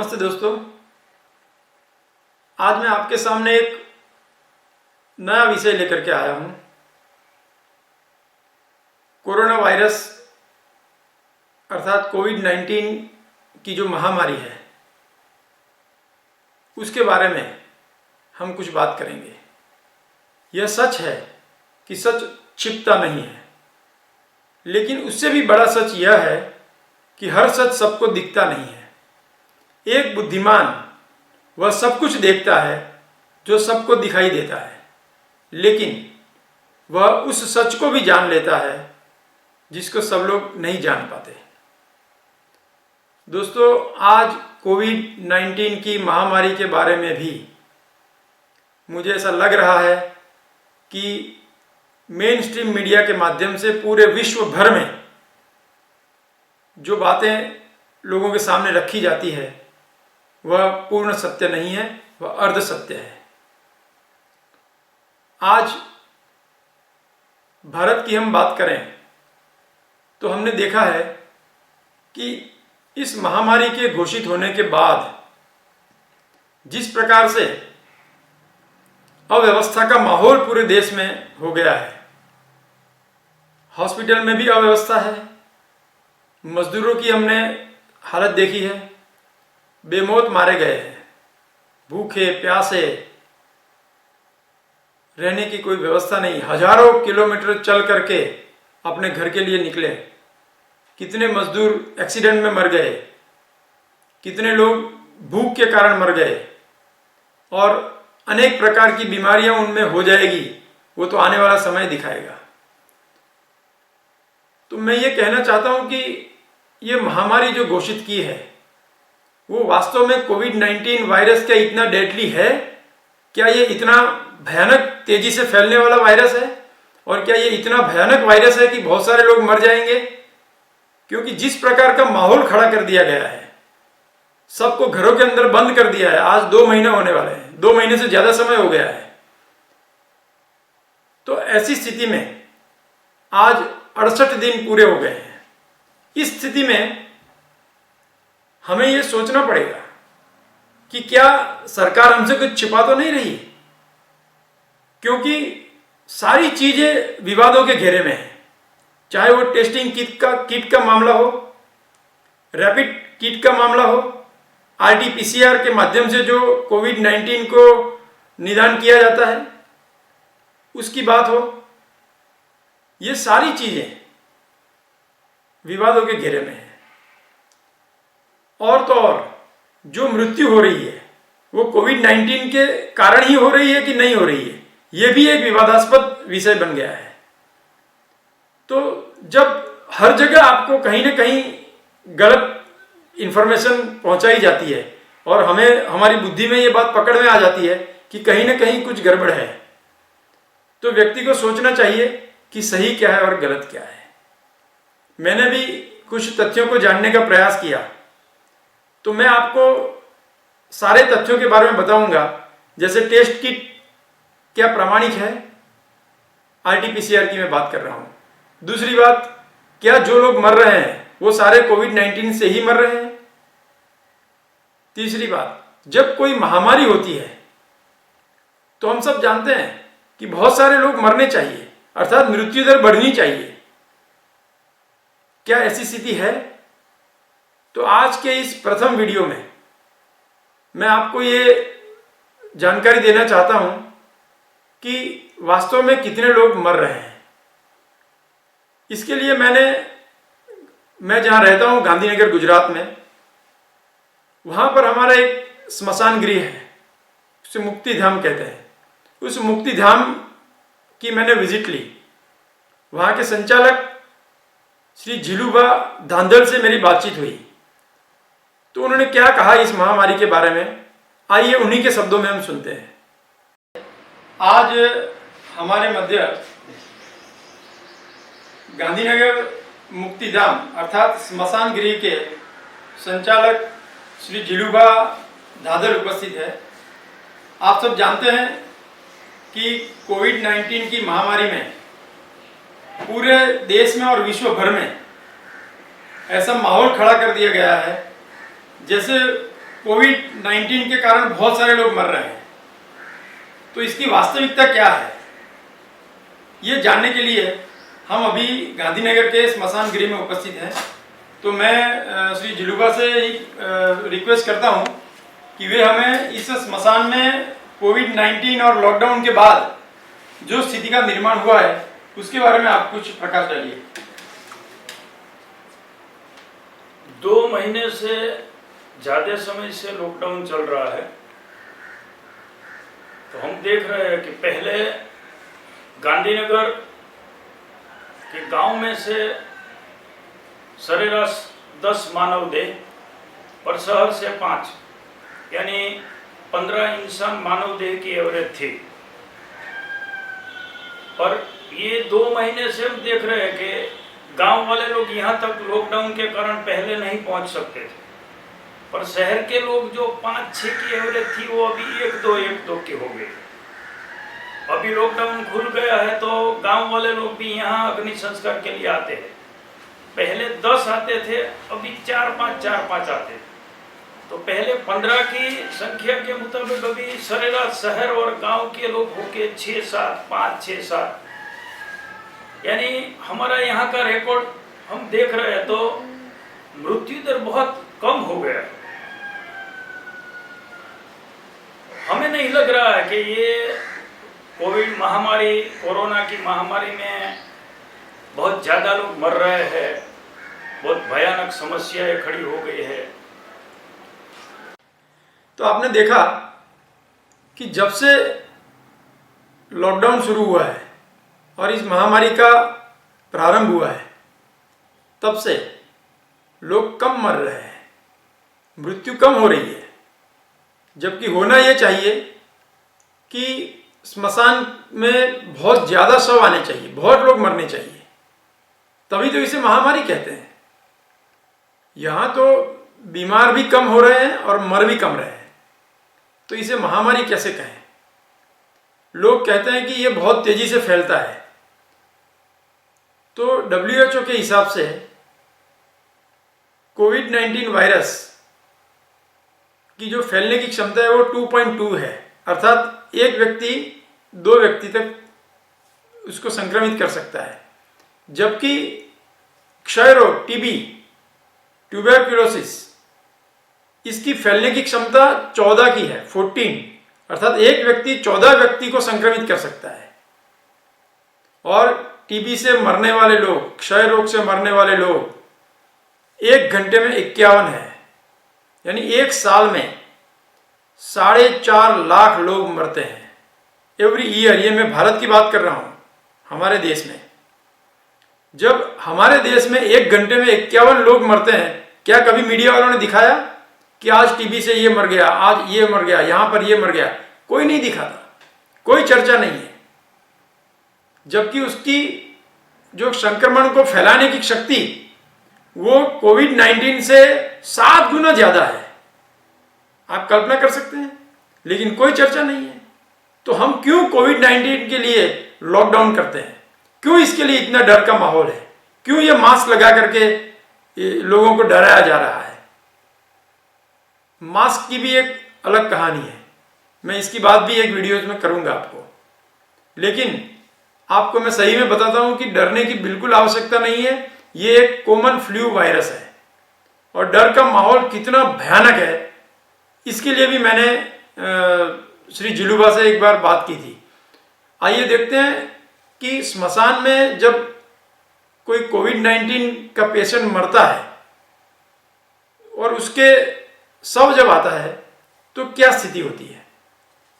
नमस्ते दोस्तों। आज मैं आपके सामने एक नया विषय लेकर के आया हूं। कोरोना वायरस अर्थात कोविड-19 की जो महामारी है उसके बारे में हम कुछ बात करेंगे। यह सच है कि सच छिपता नहीं है, लेकिन उससे भी बड़ा सच यह है कि हर सच सबको दिखता नहीं है। एक बुद्धिमान वह सब कुछ देखता है जो सबको दिखाई देता है, लेकिन वह उस सच को भी जान लेता है जिसको सब लोग नहीं जान पाते। दोस्तों, आज कोविड-19 की महामारी के बारे में भी मुझे ऐसा लग रहा है कि मेन स्ट्रीम मीडिया के माध्यम से पूरे विश्व भर में जो बातें लोगों के सामने रखी जाती है वह पूर्ण सत्य नहीं है, वह अर्ध सत्य है। आज भारत की हम बात करें तो हमने देखा है कि इस महामारी के घोषित होने के बाद जिस प्रकार से अव्यवस्था का माहौल पूरे देश में हो गया है, हॉस्पिटल में भी अव्यवस्था है, मजदूरों की हमने हालत देखी है, बेमौत मारे गए हैं, भूखे प्यासे, रहने की कोई व्यवस्था नहीं, हजारों किलोमीटर चल करके अपने घर के लिए निकले। कितने मजदूर एक्सीडेंट में मर गए, कितने लोग भूख के कारण मर गए, और अनेक प्रकार की बीमारियां उनमें हो जाएगी, वो तो आने वाला समय दिखाएगा। तो मैं ये कहना चाहता हूं कि ये महामारी जो घोषित की है वो वास्तव में कोविड-19 वायरस क्या इतना डेडली है? क्या ये इतना भयानक तेजी से फैलने वाला वायरस है? और क्या ये इतना भयानक वायरस है कि बहुत सारे लोग मर जाएंगे? क्योंकि जिस प्रकार का माहौल खड़ा कर दिया गया है, सबको घरों के अंदर बंद कर दिया है। आज 2 महीने होने वाले हैं, 2 महीने से ज्यादा समय हो गया है। तो ऐसी स्थिति में आज 68 दिन पूरे हो गए हैं। इस स्थिति में हमें यह सोचना पड़ेगा कि क्या सरकार हमसे कुछ छिपा तो नहीं रही, क्योंकि सारी चीजें विवादों के घेरे में है। चाहे वो टेस्टिंग किट का मामला हो, रैपिड किट का मामला हो, RT-PCR के माध्यम से जो कोविड-19 को निदान किया जाता है उसकी बात हो, ये सारी चीजें विवादों के घेरे में है। और तो और जो मृत्यु हो रही है वो कोविड-19 के कारण ही हो रही है कि नहीं हो रही है, ये भी एक विवादास्पद विषय बन गया है। तो जब हर जगह आपको कहीं ना कहीं गलत इंफॉर्मेशन पहुंचाई जाती है और हमें हमारी बुद्धि में ये बात पकड़ में आ जाती है कि कहीं ना कहीं कुछ गड़बड़ है, तो व्यक्ति को सोचना चाहिए कि सही क्या है और गलत क्या है। मैंने भी कुछ तथ्यों को जानने का प्रयास किया, तो मैं आपको सारे तथ्यों के बारे में बताऊंगा। जैसे टेस्ट किट क्या प्रामाणिक है, RT-PCR की मैं बात कर रहा हूं। दूसरी बात, क्या जो लोग मर रहे हैं वो सारे कोविड-19 से ही मर रहे हैं? तीसरी बात, जब कोई महामारी होती है तो हम सब जानते हैं कि बहुत सारे लोग मरने चाहिए, अर्थात मृत्यु दर बढ़नी चाहिए। क्या ऐसी स्थिति है? तो आज के इस प्रथम वीडियो में मैं आपको ये जानकारी देना चाहता हूं कि वास्तव में कितने लोग मर रहे हैं। इसके लिए मैं जहां रहता हूं गांधीनगर गुजरात में, वहां पर हमारा एक स्मशान गृह है, उसे मुक्ति धाम कहते हैं। उस मुक्ति धाम की मैंने विजिट ली। वहां के संचालक श्री झिलुबा धांधल से मेरी बातचीत हुई, तो उन्होंने क्या कहा इस महामारी के बारे में, आइए उन्हीं के शब्दों में हम सुनते हैं। आज हमारे मध्य गांधीनगर मुक्तिधाम अर्थात स्मशान गृह के संचालक श्री झिलुबा धांधल उपस्थित है। आप सब जानते हैं कि कोविड-19 की महामारी में पूरे देश में और विश्व भर में ऐसा माहौल खड़ा कर दिया गया है जैसे कोविड-19 के कारण बहुत सारे लोग मर रहे हैं, तो इसकी वास्तविकता क्या है, ये जानने के लिए हम अभी गांधीनगर के स्मशान गृह में उपस्थित हैं। तो मैं श्री जिलुबा से रिक्वेस्ट करता हूं कि वे हमें इस स्मशान में कोविड-19 और लॉकडाउन के बाद जो स्थिति का निर्माण हुआ है उसके बारे में आप कुछ प्रकाश डालिए। 2 महीने से ज़्यादा समय से लॉकडाउन चल रहा है। तो हम देख रहे हैं कि पहले गांधीनगर के गांव में से सरेराश 10 मानव देह और शहर से 5 यानी 15 इंसान मानव देह की एवरेज थी। और ये 2 महीने से हम देख रहे हैं कि गांव वाले लोग यहाँ तक लॉकडाउन के कारण पहले नहीं पहुँच सकते थे, पर शहर के लोग जो 5-6 की एवरेज थी वो अभी 1-2 के हो गए। अभी लॉकडाउन खुल गया है तो गांव वाले लोग भी यहाँ अग्नि संस्कार के लिए आते हैं। पहले 10 आते थे, अभी 4-5 आते थे। तो पहले 15 की संख्या के मुताबिक अभी सरेराश शहर और गांव के लोग होके 6-7, 5-6-7 यानी हमारा यहाँ का रिकॉर्ड हम देख रहे हैं तो मृत्यु दर बहुत कम हो गया है। हमें नहीं लग रहा है कि ये कोविड महामारी, कोरोना की महामारी में बहुत ज़्यादा लोग मर रहे हैं, बहुत भयानक समस्याएं खड़ी हो गई है। तो आपने देखा कि जब से लॉकडाउन शुरू हुआ है और इस महामारी का प्रारंभ हुआ है तब से लोग कम मर रहे हैं, मृत्यु कम हो रही है। जबकि होना ये चाहिए कि स्मशान में बहुत ज़्यादा शव आने चाहिए, बहुत लोग मरने चाहिए, तभी तो इसे महामारी कहते हैं। यहाँ तो बीमार भी कम हो रहे हैं और मर भी कम रहे हैं, तो इसे महामारी कैसे कहें। लोग कहते हैं कि ये बहुत तेजी से फैलता है। तो WHO के हिसाब से कोविड-19 वायरस की जो फैलने की क्षमता है वो 2.2 है, अर्थात एक व्यक्ति 2 व्यक्ति तक उसको संक्रमित कर सकता है। जबकि क्षय रोग, टीबी, ट्यूबरक्लोसिस, इसकी फैलने की क्षमता 14 की है, 14, अर्थात एक व्यक्ति 14 व्यक्ति को संक्रमित कर सकता है। और टीबी से मरने वाले लोग, क्षय रोग से मरने वाले लोग 1 घंटे में 51 है, यानी 1 साल में 4.5 लाख लोग मरते हैं एवरी ईयर। ये मैं भारत की बात कर रहा हूँ, हमारे देश में। जब हमारे देश में 1 घंटे में 51 लोग मरते हैं, क्या कभी मीडिया वालों ने दिखाया कि आज टीबी से ये मर गया, आज ये मर गया, यहाँ पर ये मर गया? कोई नहीं दिखाता, कोई चर्चा नहीं है। जबकि उसकी जो संक्रमण को फैलाने की शक्ति वो कोविड-19 से 7 गुना ज़्यादा है। आप कल्पना कर सकते हैं, लेकिन कोई चर्चा नहीं है। तो हम क्यों कोविड-19 के लिए लॉकडाउन करते हैं? क्यों इसके लिए इतना डर का माहौल है? क्यों ये मास्क लगा करके लोगों को डराया जा रहा है? मास्क की भी एक अलग कहानी है, मैं इसकी बात भी एक वीडियोज में करूंगा आपको। लेकिन आपको मैं सही में बताता हूं कि डरने की बिल्कुल आवश्यकता नहीं है। ये एक कॉमन फ्लू वायरस है और डर का माहौल कितना भयानक है इसके लिए भी मैंने श्री जिलुबा से एक बार बात की थी। आइए देखते हैं कि स्मशान में जब कोई कोविड-19 का पेशेंट मरता है और उसके शव जब आता है तो क्या स्थिति होती है।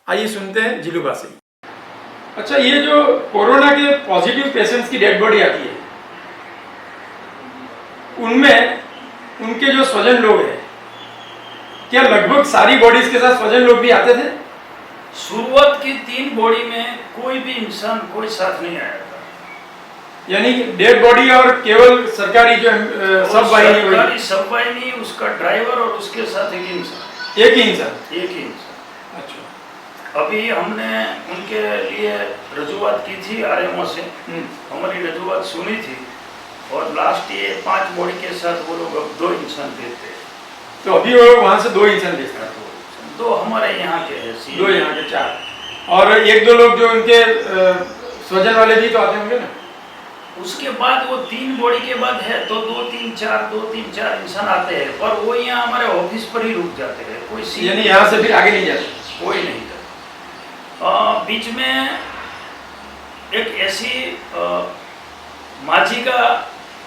आइए सुनते हैं जिलुबा से। अच्छा, ये जो कोरोना के पॉजिटिव पेशेंट्स की डेड बॉडी आती है उनमें उनके जो स्वजन लोग हैं, क्या लगभग सारी बॉडीज के साथ स्वजन लोग भी आते थे? शुरुआत की 3 बॉडी में कोई भी इंसान कोई साथ नहीं आया था, यानी डेड बॉडी और केवल सरकारी जो सब वाहिनी, उसका ड्राइवर और उसके साथ एक ही इंसान। अच्छा, अभी हमने उनके लिए रजूआत की थी आरएमओ से, हमारी रजूआत सुनी थी और लास्ट ये 5 बॉडी के साथ वो लोग अब 2 इंसान देते हैं। तो अभी वो वहाँ से 2 इंसान देखा है, 2 हमारे यहाँ के हैं, 2 यहाँ के 4, और 1-2 लोग जो उनके स्वजन वाले भी तो आते होंगे ना। उसके बाद वो 3 बॉडी के बाद है तो 2-3-4 इंसान आते हैं, पर वो यहाँ हमारे ऑफिस पर ही रुक जाते हैं, कोई यानी यहाँ से फिर आगे नहीं जाते, कोई नहीं जाता। बीच में एक ऐसी माझी का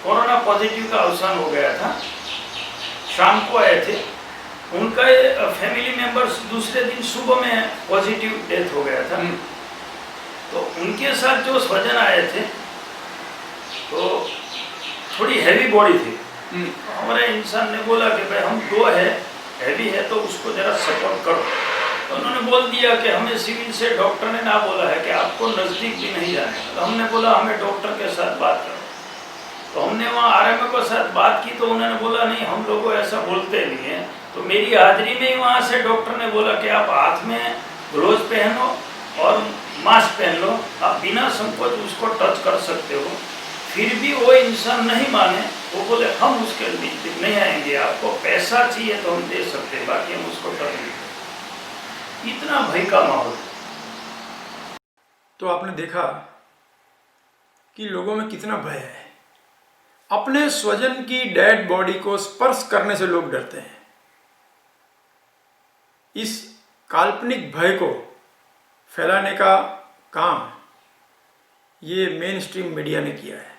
कोरोना पॉजिटिव का अवसान हो गया था, शाम को आए थे, उनका फैमिली मेंबर्स दूसरे दिन सुबह में पॉजिटिव डेथ हो गया था। तो उनके साथ जो स्वजन आए थे तो थोड़ी हैवी बॉडी थी, हमारे इंसान ने बोला कि भाई हम 2 है, हैवी है तो उसको जरा सपोर्ट करो। तो उन्होंने बोल दिया कि हमें सिविल से डॉक्टर ने ना बोला है कि आपको नज़दीक भी नहीं जाने का। तो हमने बोला हमें डॉक्टर के साथ बात करो। तो हमने वहाँ आरएमओ के साथ बात की तो उन्होंने बोला नहीं, हम लोगों ऐसा बोलते नहीं हैं। तो मेरी हाजिरी में ही वहाँ से डॉक्टर ने बोला कि आप हाथ में ग्लोव्स पहनो और मास्क पहन लो, आप बिना संकोच उसको टच कर सकते हो। फिर भी वो इंसान नहीं माने, वो बोले हम उसके लिए नहीं आएंगे, आपको पैसा चाहिए तो हम दे सकते हैं, बाकी हम उसको टच नहीं करेंगे। इतना भय का माहौल। तो आपने देखा कि लोगों में कितना भय है, अपने स्वजन की डेड बॉडी को स्पर्श करने से लोग डरते हैं। इस काल्पनिक भय को फैलाने का काम ये मेन स्ट्रीम मीडिया ने किया है।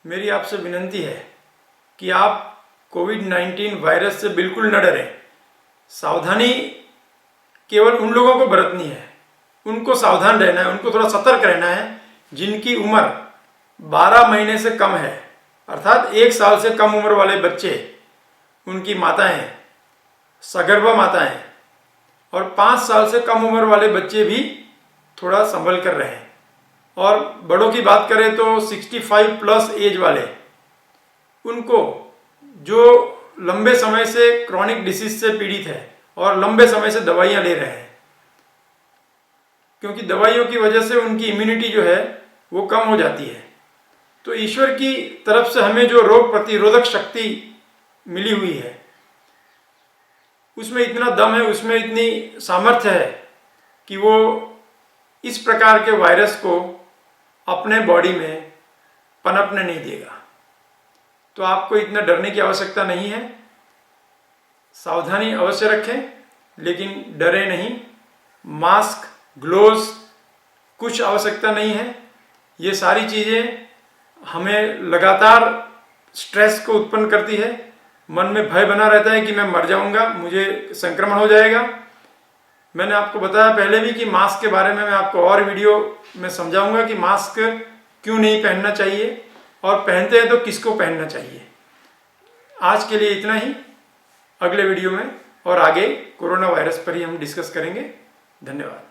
मेरी आपसे विनती है कि आप कोविड-19 वायरस से बिल्कुल न डरें। सावधानी केवल उन लोगों को बरतनी है, उनको सावधान रहना है, उनको थोड़ा सतर्क रहना है जिनकी उम्र 12 महीने से कम है, अर्थात 1 साल से कम उम्र वाले बच्चे, उनकी माताएं, सगर्भा माताएं, और 5 साल से कम उम्र वाले बच्चे भी थोड़ा संभल कर रहें। और बड़ों की बात करें तो 65 प्लस एज वाले, उनको जो लंबे समय से क्रॉनिक डिसीज से पीड़ित है और लंबे समय से दवाइयाँ ले रहे हैं, क्योंकि दवाइयों की वजह से उनकी इम्यूनिटी जो है वो कम हो जाती है। तो ईश्वर की तरफ से हमें जो रोग प्रतिरोधक शक्ति मिली हुई है, उसमें इतना दम है, उसमें इतनी सामर्थ्य है कि वो इस प्रकार के वायरस को अपने बॉडी में पनपने नहीं देगा। तो आपको इतना डरने की आवश्यकता नहीं है। सावधानी अवश्य रखें, लेकिन डरे नहीं। मास्क, ग्लोव्स, कुछ आवश्यकता नहीं है। ये सारी चीज़ें हमें लगातार स्ट्रेस को उत्पन्न करती है। मन में भय बना रहता है कि मैं मर जाऊंगा, मुझे संक्रमण हो जाएगा। मैंने आपको बताया पहले भी कि मास्क के बारे में मैं आपको और वीडियो में समझाऊंगा कि मास्क क्यों नहीं पहनना चाहिए और पहनते हैं तो किसको पहनना चाहिए। आज के लिए इतना ही। अगले वीडियो में और आगे कोरोना वायरस पर ही हम डिस्कस करेंगे। धन्यवाद।